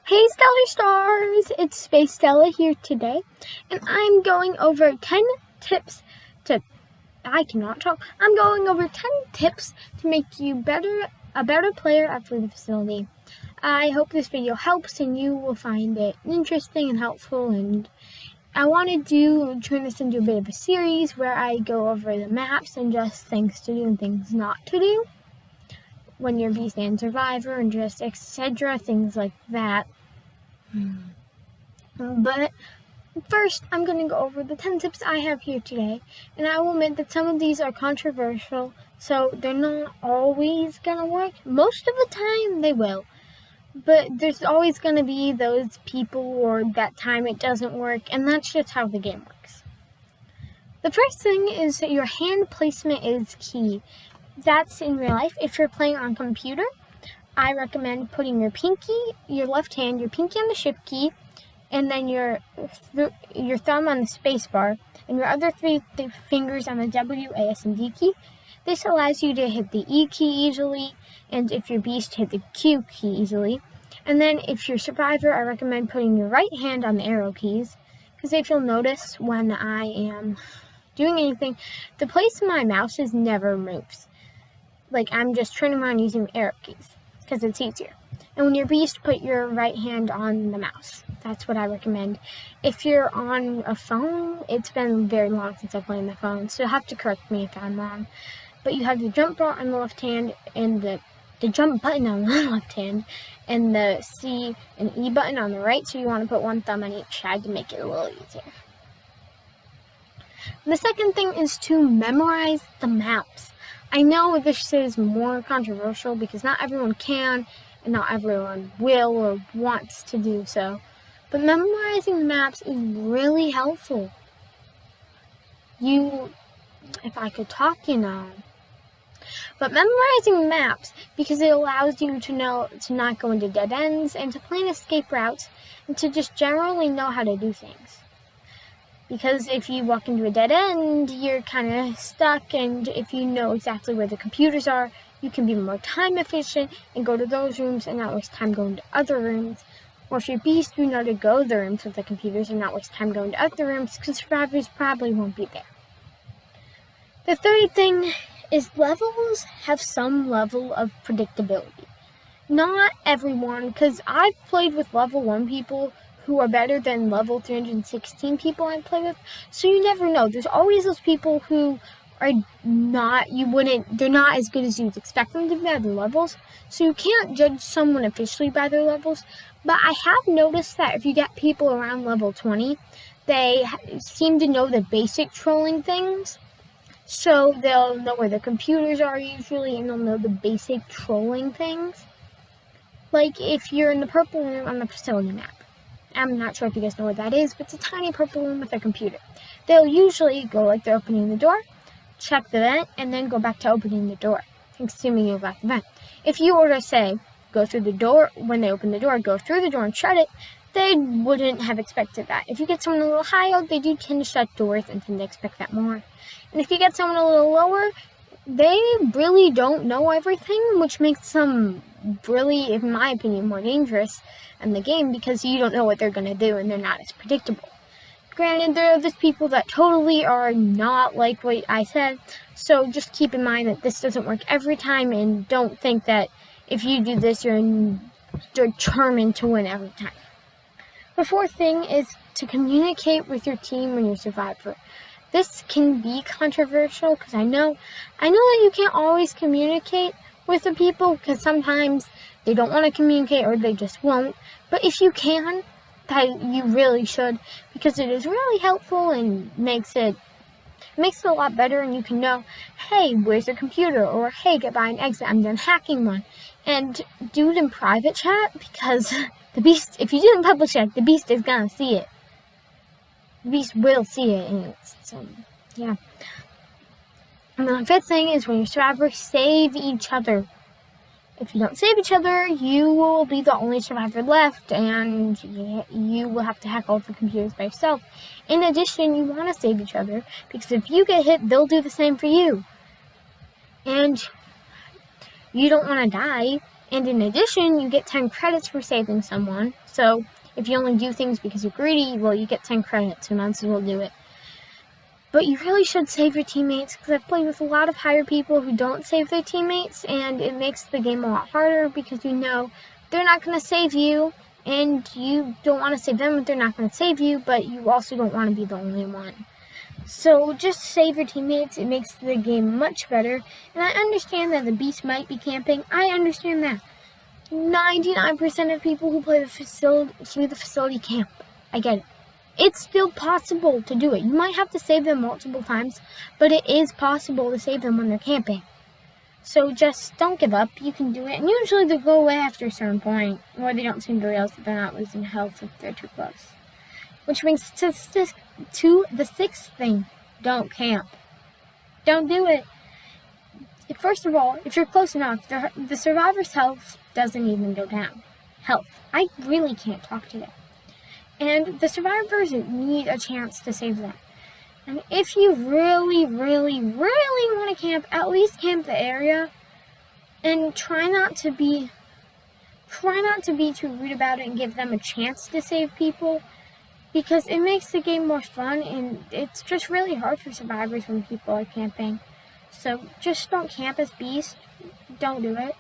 Hey Stellar Stars, it's Space Stella here today, and I'm going over 10 tips to, I'm going over 10 tips to make you a better player at the facility. I hope this video helps and you will find it interesting and helpful, and I wanted to turn this into a bit of a series where I go over the maps and just things to do and things not to do when you're Beast and Survivor and just etc. things like that. But first, I'm going to go over the 10 tips I have here today, and I will admit that some of these are controversial, so they're not always going to work. Most of the time, they will, but there's always going to be those people or that time it doesn't work, and that's just how the game works. The first thing is that your hand placement is key. That's in real life. If you're playing on computer, I recommend putting your left hand, your pinky on the shift key, and then your thumb on the space bar, and your other three fingers on the W, A, S, and D key. This allows you to hit the E key easily, and if you're Beast, hit the Q key easily. And then if you're Survivor, I recommend putting your right hand on the arrow keys, because if you'll notice when I am doing anything, the place of my mouse never moves. Like, I'm just turning around using the arrow keys, because it's easier. And when you're Beast, put your right hand on the mouse. That's what I recommend. If you're on a phone, it's been very long since I've played on the phone, so you'll have to correct me if I'm wrong. But you have the jump bar on the left hand, and the jump button on the left hand, and the C and E button on the right, so you want to put one thumb on each side to make it a little easier. The second thing is to memorize the maps. I know this is more controversial because not everyone can and not everyone will or wants to do so, but memorizing the maps is really helpful. If I could talk, But memorizing the maps, because it allows you to know to not go into dead ends and to plan escape routes and to just generally know how to do things. Because if you walk into a dead end, you're kind of stuck, and if you know exactly where the computers are, you can be more time efficient and go to those rooms and not waste time going to other rooms. Or if you're Beast, you know to go to the rooms with the computers and not waste time going to other rooms, because Survivors probably won't be there. The third thing is levels have some level of predictability. Not everyone, because I've played with level 1 people who are better than level 316 people I play with, so you never know. There's always those people who are they're not as good as you'd expect them to be at the levels, so you can't judge someone officially by their levels. But I have noticed that if you get people around level 20, they seem to know the basic trolling things, so they'll know where the computers are usually, and they'll know the basic trolling things. Like if you're in the purple room on the facility map, I'm not sure if you guys know what that is, but it's a tiny purple room with a computer. They'll usually go like they're opening the door, check the vent, and then go back to opening the door, assuming you left the vent. If you were to say, go through the door, when they open the door, go through the door and shut it, they wouldn't have expected that. If you get someone a little higher, they do tend to shut doors and tend to expect that more. And if you get someone a little lower, they really don't know everything, which makes them really, in my opinion, more dangerous in the game because you don't know what they're going to do and they're not as predictable. Granted, there are those people that totally are not like what I said, so just keep in mind that this doesn't work every time, and don't think that if you do this, you're determined to win every time. The fourth thing is to communicate with your team when you're Survivor. This can be controversial because I know that you can't always communicate with the people because sometimes they don't want to communicate or they just won't. But if you can, you really should, because it is really helpful and makes it a lot better, and you can know, hey, where's the computer? Or hey, get by an exit, I'm done hacking one. And do it in private chat, because the Beast, if you do it in public chat, the Beast is gonna see it. The Beast will see it, and yeah. And the fifth thing is when you're Survivor, save each other. If you don't save each other, you will be the only Survivor left, and you will have to hack all the computers by yourself. In addition, you want to save each other, because if you get hit, they'll do the same for you. And you don't want to die, And in addition, you get 10 credits for saving someone. So if you only do things because you're greedy, well, you get 10 credits, so might as well do it. But you really should save your teammates, because I've played with a lot of higher people who don't save their teammates, and it makes the game a lot harder because you know they're not going to save you, and you don't want to save them if they're not going to save you, but you also don't want to be the only one. So just save your teammates. It makes the game much better. And I understand that the beast might be camping. I understand that. 99% of people who play the facility camp. I get it. It's still possible to do it. You might have to save them multiple times, but it is possible to save them when they're camping. So just don't give up. You can do it. And usually they go away after a certain point, or they don't seem to realize that they're not losing health if they're too close. Which brings to the sixth thing. Don't camp. Don't do it. First of all, if you're close enough, the survivor's health doesn't even go down. Health. I really can't talk today. And the survivors need a chance to save them. And if you really, really, really want to camp, at least camp the area. And try not to be too rude about it and give them a chance to save people. Because it makes the game more fun, and it's just really hard for survivors when people are camping. So just don't camp as beast. Don't do it.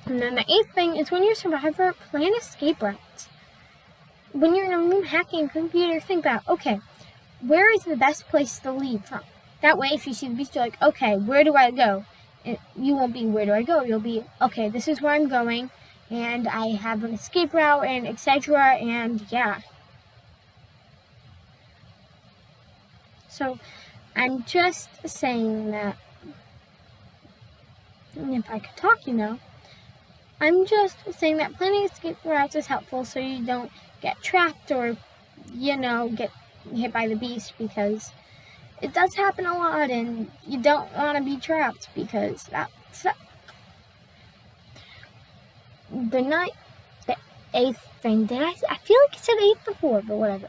And then the 8th thing is, when you're a survivor, plan escape routes. When you're in a room hacking a computer, think about, okay, where is the best place to leave from? That way, if you see the beast, you're like, okay, where do I go? And you won't be, where do I go? You'll be, okay, this is where I'm going. And I have an escape route, and etc., and yeah. So, I'm just saying that, if I could talk, I'm just saying that planning escape routes is helpful so you don't get trapped or, get hit by the beast, because it does happen a lot, and you don't want to be trapped, because that's the 8th thing. I feel like I said 8 before, but whatever.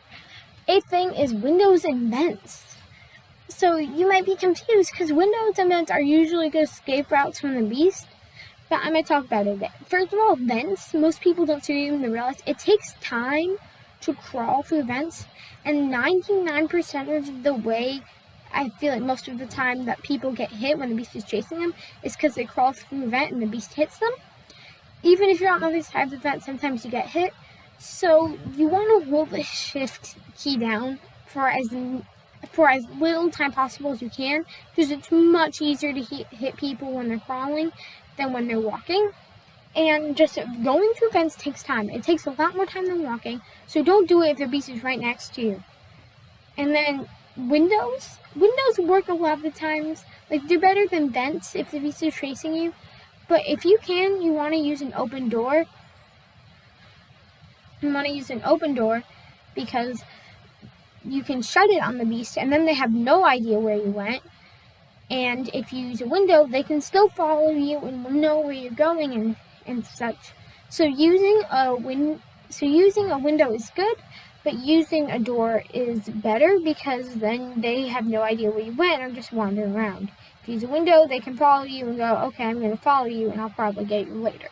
8th thing is windows and vents. So you might be confused, because windows and vents are usually good escape routes from the beast, but I'm going to talk about it a bit. First of all, vents, most people don't seem to realize it takes time to crawl through vents, and 99% of the way, I feel like most of the time that people get hit when the beast is chasing them is because they crawl through a vent and the beast hits them. Even if you're on the other side of the vent, sometimes you get hit. So you want to hold the shift key down for as little time possible as you can, because it's much easier to hit people when they're crawling than when they're walking. And just going through vents takes time. It takes a lot more time than walking, so don't do it if the beast is right next to you. And then windows work a lot of the times. Like, they're better than vents if the beast is chasing you. But if you can, you want to use an open door. Because you can shut it on the beast, and then they have no idea where you went. And if you use a window, they can still follow you and know where you're going and such. So using a window is good, but using a door is better, because then they have no idea where you went or just wandering around. If you use a window, they can follow you and go, okay, I'm going to follow you, and I'll probably get you later.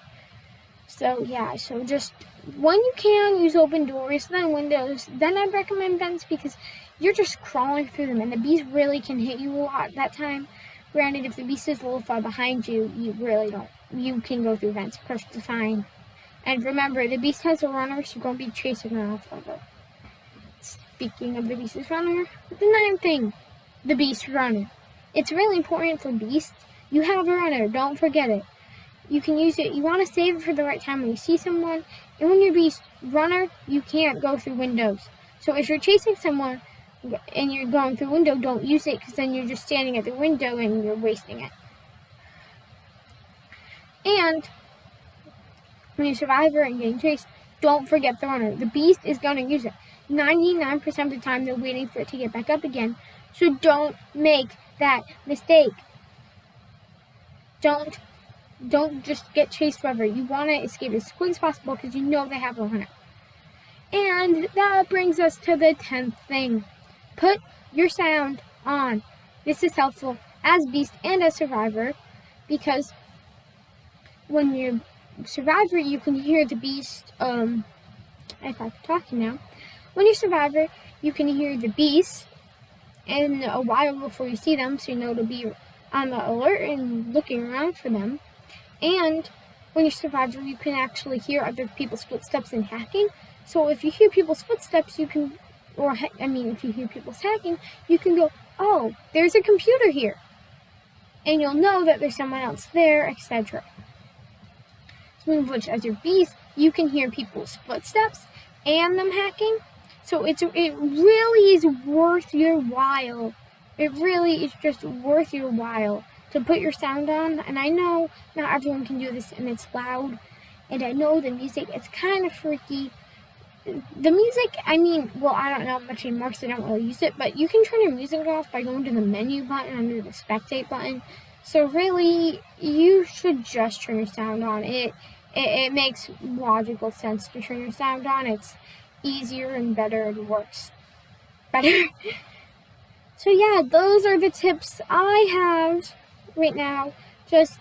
So yeah, so just when you can, use open doors, then windows. Then I'd recommend vents, because you're just crawling through them, and the beast really can hit you a lot that time. Granted, if the beast is a little far behind you, you can go through vents perfectly fine. And remember, the beast has a runner, so don't be chasing her off of it. Speaking of the beast's runner, the 9th thing, the beast runner. It's really important for beast. You have a runner, don't forget it. You can use it, you want to save it for the right time when you see someone. And when you're beast runner, you can't go through windows. So if you're chasing someone and you're going through a window, don't use it, because then you're just standing at the window and you're wasting it. And when you're a survivor and getting chased, don't forget the runner. The beast is going to use it. 99% of the time, they're waiting for it to get back up again. So don't make that mistake. Don't just get chased forever. You want to escape as quick as possible, because you know they have a runner. And that brings us to the 10th thing. Put your sound on. This is helpful as beast and as survivor, because when you're Survivor, you can hear the beast, if I'm talking now. When you're Survivor, you can hear the beast in a while before you see them, so you know to be on the alert and looking around for them. And when you're Survivor, you can actually hear other people's footsteps in hacking. So if you hear people's footsteps, you can, if you hear people's hacking, you can go, oh, there's a computer here. And you'll know that there's someone else there, etc. Speaking of which, as your beast, you can hear people's footsteps and them hacking. So it really is worth your while. It really is just worth your while to put your sound on. And I know not everyone can do this and it's loud. And I know the music, it's kind of freaky. The music, I don't know much anymore because I don't really use it. But you can turn your music off by going to the menu button under the spectate button. So really, you should just turn your sound on. It makes logical sense to turn your sound on. It's easier and better and works better. So yeah, those are the tips I have right now. Just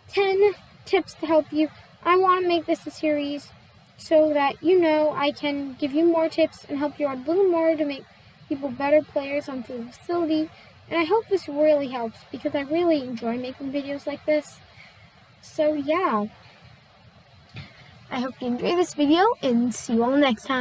10 tips to help you. I want to make this a series so that I can give you more tips and help you out a little more to make people better players on the facility. And I hope this really helps because I really enjoy making videos like this. So yeah, I hope you enjoy this video and see you all next time.